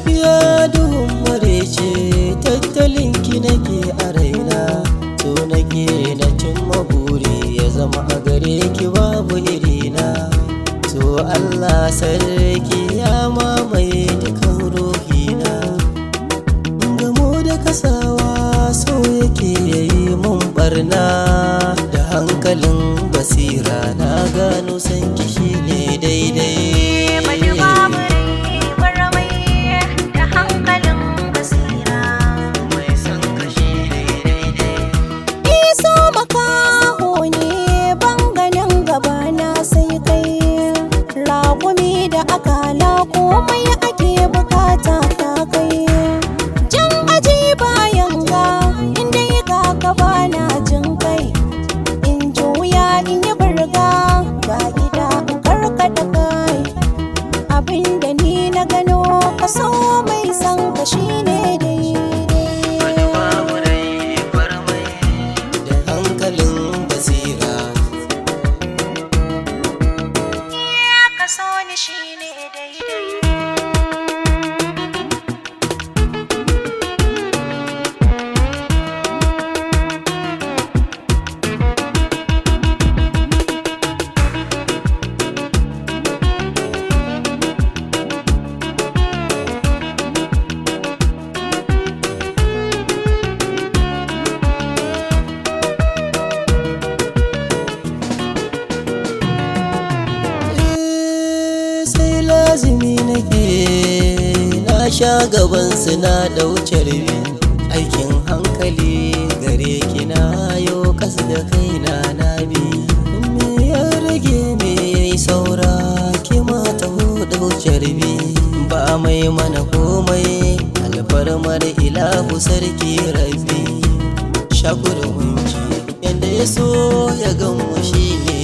safiya duhun marece tattalinki nake a raina, so nake na cimma buri ya zama a gare ki babu irina. To Allah sarki ya mamaye dukan ruhina, gamo da kasawa so yake yayi mun barna. Da hankalin basira na gano sanki shine daidai. Komai ake bukata ta kai, jan aji bayan ga inda yi ka bana jin kai. In juya in yi burga ga gida in karkata kai, abinda ni na gano kaso mai san ka shine daidai. Da hankalin basira kaso ni shine daidai. lazimi nake na sha gaban su na dauce rubi, aikin hankali gare ki na yo kas da kaina na bi. Me ya rage me yayi saura ki ma ta dauce rubi, ba mai mana komai alfarmar ilahu sarki rabbi. Shakurin wanki yanda ya so ya gan mu shine